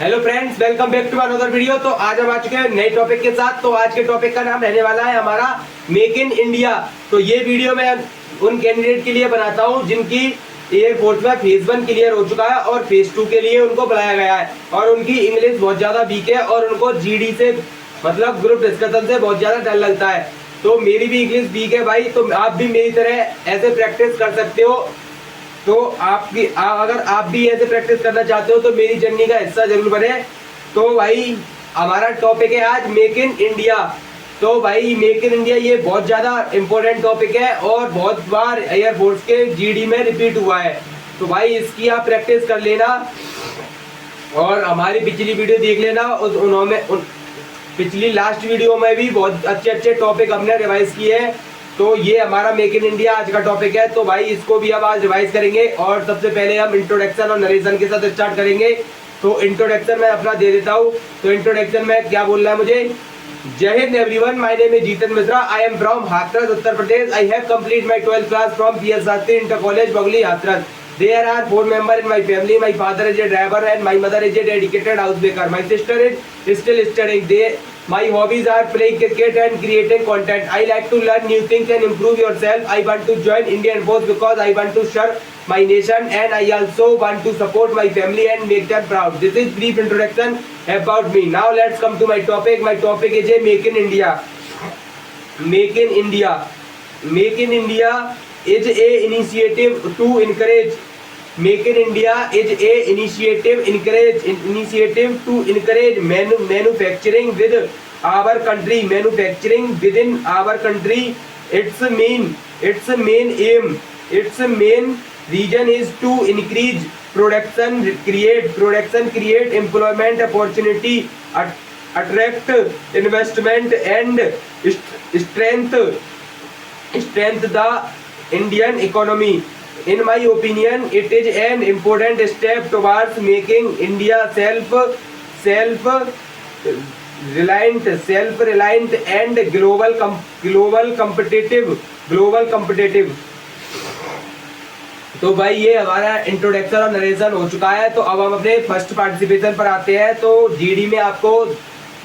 Hello friends, welcome back to another video. तो आज हम आ चुके हैं नए टॉपिक के साथ। तो आज के टॉपिक का नाम रहने वाला है हमारा मेक इन इंडिया। तो ये वीडियो मैं उन कैंडिडेट के लिए बनाता हूँ जिनकी एयरफोर्स में फेज 1 क्लियर हो चुका है और फेज 2 के लिए उनको बुलाया गया है और उनकी इंग्लिश बहुत ज्यादा वीक है और उनको जीडी से मतलब ग्रुप डिस्कशन से बहुत ज्यादा डर लगता है। तो मेरी भी इंग्लिश वीक है भाई, तो आप भी मेरी तरह ऐसे प्रैक्टिस कर सकते हो। तो अगर आप भी ऐसे प्रैक्टिस करना चाहते हो तो मेरी जर्नी का हिस्सा जरूर बने। तो भाई हमारा टॉपिक है आज मेक इन इंडिया। तो भाई मेक इन इंडिया ये बहुत ज्यादा इंपॉर्टेंट टॉपिक है और बहुत बार एयरफोर्स के जीडी में रिपीट हुआ है। तो भाई इसकी आप प्रैक्टिस कर लेना और हमारी पिछली वीडियो देख लेना। उन्होंने पिछली लास्ट वीडियो में भी बहुत अच्छे अच्छे टॉपिक हमने रिवाइज किए हैं। तो ये हमारा मेक इन इंडिया आज का टॉपिक है। तो भाई इसको भी अब आज रिवाइज करेंगे और सबसे पहले हम इंट्रोडक्शन और नरेशन के साथ स्टार्ट करेंगे। तो इंट्रोडक्शन मैं अपना दे देता हूँ। तो इंट्रोडक्शन में क्या बोलना है मुझे। जय Hind everyone, my name is Jitan Mishra, I am from Hathras Uttar Pradesh. I have complete my 12th class from PS Shastri inter college बगली Hathras. There are 4 members in my family. My father is a driver and my mother is a dedicated housemaker. My sister is still studying. My hobbies are playing cricket and creating content. I like to learn new things and improve yourself. I want to join Indian Force because I want to serve my nation and I also want to support my family and make them proud. This is brief introduction about me. Now let's come to my topic. My topic is a Make in India. Make in India. Make in India is a initiative to encourage. Make in India is a initiative to encourage manufacturing with our country. Manufacturing within our country. Its main aim, its main reason is to increase production, create employment opportunity, attract investment and strengthen the Indian economy. In my opinion, it is an important step towards making India self-reliant and global competitive. तो भाई ये हमारा introduction और narration हो चुका है। तो अब हम अपने फर्स्ट पार्टिसिपेशन पर आते हैं। तो जीडी में आपको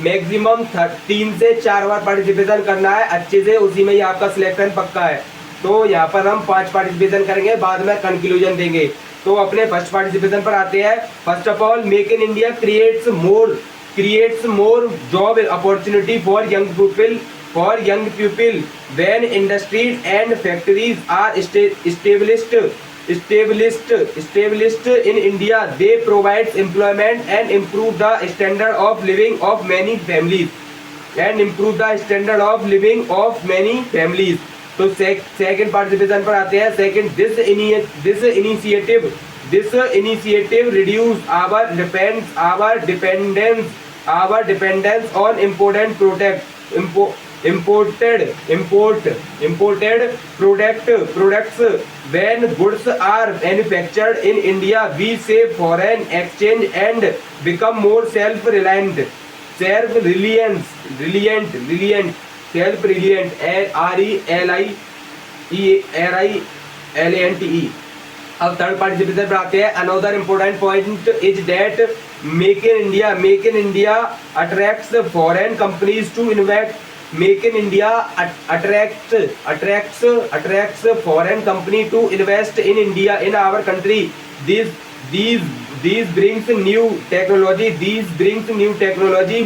मैक्सिमम 3 से 4 बार पार्टिसिपेशन करना है अच्छे से, उसी में ही आपका सिलेक्शन पक्का है। तो यहाँ पर हम 5 पार्टिसिपेशन करेंगे, बाद में कंक्लूजन देंगे। तो अपने फर्स्ट पार्टिसिपेशन पर आते हैं। First of all, make in India creates more job opportunity for young people when industries and factories are established in India. They provide employment and improve the standard of living of many families. तो second participation पर आते हैं। Second, this initiative reduce our dependence on imported products. When goods are manufactured in India, we save foreign exchange and become more self-reliant. R-E-L-I-E-N-T. अब third participation पर आते हैं। Another important point is that make in India attracts foreign companies to invest. Make in India attracts foreign company to invest in India, in our country. These brings new technology,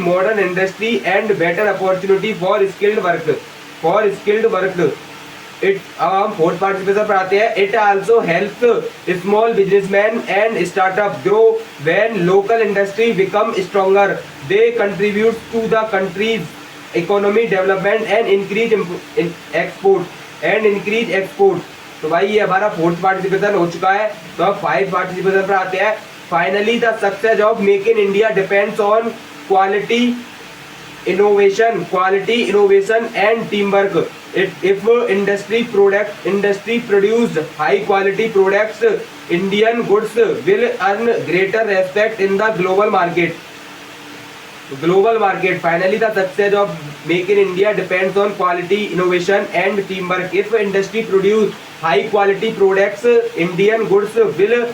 modern industry and better opportunity for skilled work. It fourth participation पर आते हैं। It also helps small businessmen and startup grow when local industry become stronger. They contribute to the country's economy development and increase export. तो भाई ये हमारा fourth participation हो चुका है। तो अब 5 पार्टिसिपेशन पर आते हैं। Finally the success of make in India depends on quality innovation and teamwork. If industry produce high quality products, Indian goods will earn greater respect in the global market. Finally, the success of Make in India depends on quality, innovation and teamwork. If industry produce high quality products, Indian goods will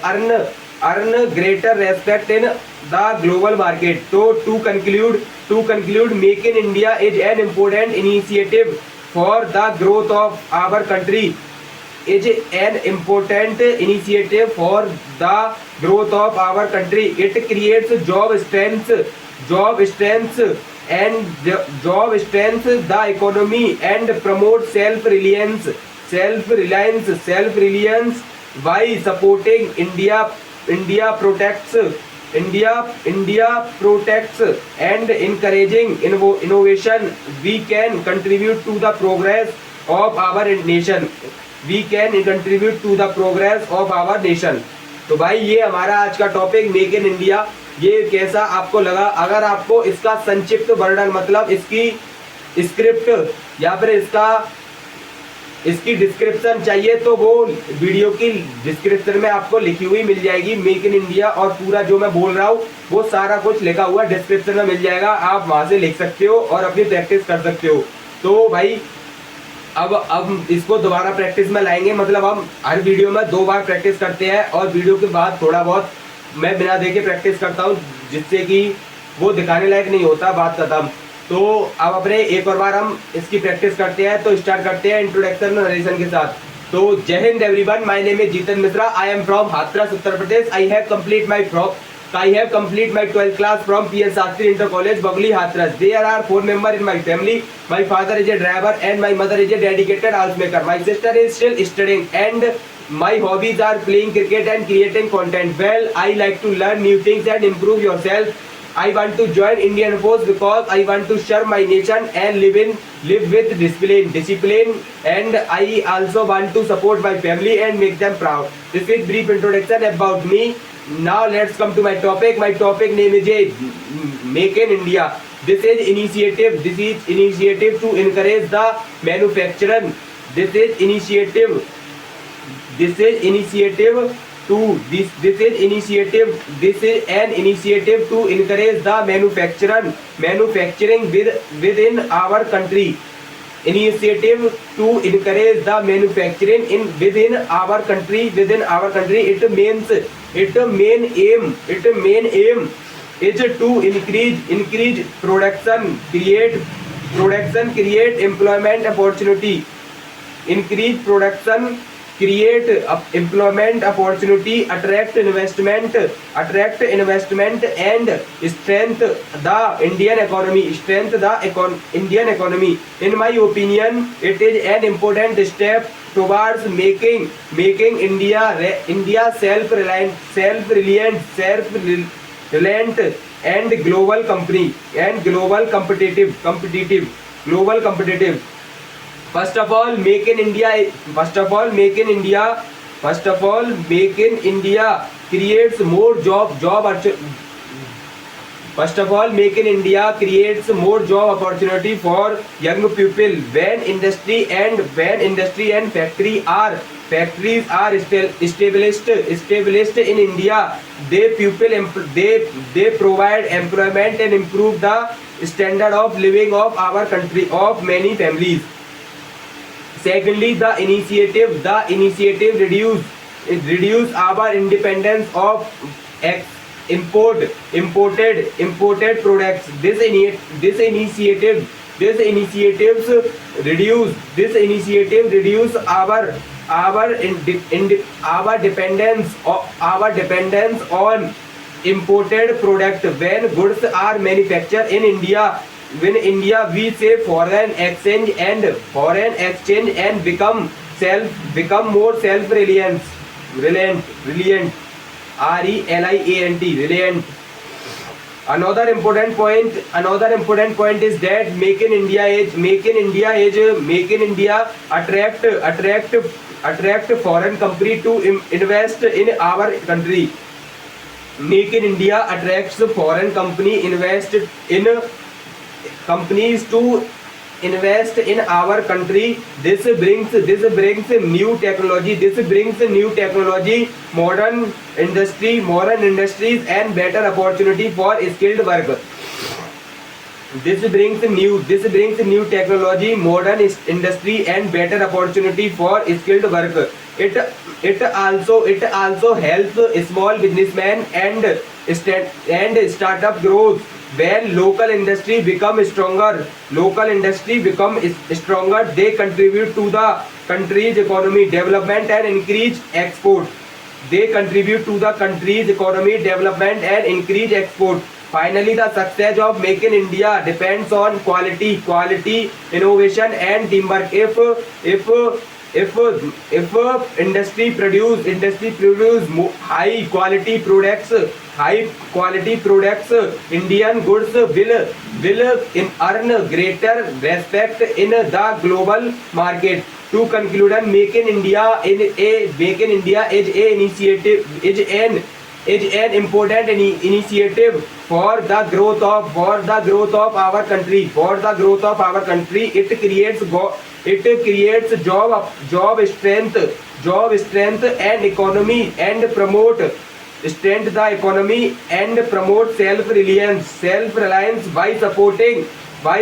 earn earn greater respect in the global market. So to conclude, Make in India is an important initiative for the growth of our country. Is an important initiative for the growth of our country. It creates job strength the economy and promotes self-reliance by supporting India protects and encouraging innovation. We can contribute to the progress of our nation. तो भाई ये हमारा आज का topic make in India. ये कैसा आपको लगा? अगर आपको इसका संक्षिप्त वर्णन मतलब इसकी स्क्रिप्ट या फिर इसकी डिस्क्रिप्शन चाहिए तो वो वीडियो की डिस्क्रिप्शन में आपको लिखी हुई मिल जाएगी मेक इन इंडिया, और पूरा जो मैं बोल रहा हूँ वो सारा कुछ लिखा हुआ डिस्क्रिप्शन में मिल जाएगा। आप वहां से लिख सकते हो और अपनी प्रैक्टिस कर सकते हो। तो भाई अब इसको दोबारा प्रैक्टिस में लाएंगे, मतलब हम हर वीडियो में 2 बार प्रैक्टिस करते हैं और वीडियो के बाद थोड़ा बहुत मैं बिना देखे प्रैक्टिस करता हूँ, जिससे कि वो दिखाने लायक नहीं होता, बात खत्म। तो अब अपने एक और बार हम इसकी प्रैक्टिस करते हैं। तो स्टार्ट करते हैं इंट्रोडक्शन नरेशन के साथ। तो जय Hind everyone, my name is Jitan Mishra, I am from Hathras Uttar Pradesh. I have complete my 12th class from PS Shastri Inter College, Bagli, Hathras. There are 4 members in my family. My father is a driver and my mother is a dedicated housemaker. My sister is still studying and my hobbies are playing cricket and creating content. Well, I like to learn new things and improve yourself. I want to join Indian Force because I want to serve my nation and live with discipline, and I also want to support my family and make them proud. This is brief introduction about me. Now let's come to my topic. My topic name is Make in India. This is initiative to encourage the manufacturing. This is an initiative to encourage the manufacturing within our country. Initiative to encourage the manufacturing within our country. Its main aim is to increase production, create employment opportunity. Attract investment and strengthen the Indian economy. In my opinion, it is an important step towards making India self-reliant and global competitive. First of all, Make in India creates more job opportunity for young people. When industry and factories are established in India, they provide employment and improve the standard of living of our country of many families. Secondly, the initiative reduce our independence of imported products. This initiative reduce our dependence on imported product. When goods are manufactured in India, we save foreign exchange and become more self-reliant. Reliant. Another important point is that Make in India attract foreign company to invest in our country. Make in India attracts foreign companies to invest in our country. This brings new technology, modern industries and better opportunity for skilled work. This brings new technology, modern industry and better opportunity for skilled work. it also helps small businessmen and startup growth. When local industry become stronger, they contribute to the country's economy development and increase export. They contribute to the country's economy development and increase export. Finally, the success of Make in India depends on quality, innovation, and teamwork. If industry produce high quality products, Indian goods will earn greater respect in the global market. To conclude, Make in India is an important initiative for the growth of our country. It creates job strength and economy and promote strengthen the economy and promote self-reliance by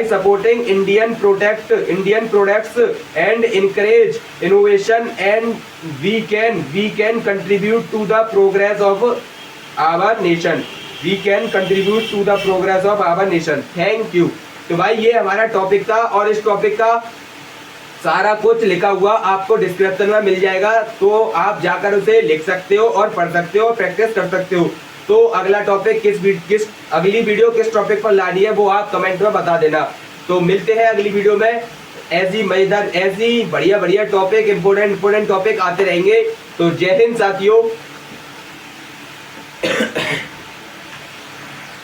supporting Indian products and encourage innovation, and we can contribute to the progress of our nation. Thank you. तो भाई ये हमारा topic था और इस topic का सारा कुछ लिखा हुआ आपको डिस्क्रिप्शन में मिल जाएगा, तो आप जाकर उसे लिख सकते हो और पढ़ सकते हो और प्रैक्टिस कर सकते हो। तो अगला टॉपिक अगली वीडियो किस टॉपिक पर लानी है वो आप कमेंट में बता देना। तो मिलते हैं अगली वीडियो में, ऐसी मजेदार ऐसी बढ़िया टॉपिक इंपोर्टेंट टॉपिक आते रहेंगे। तो जय हिंद साथियों।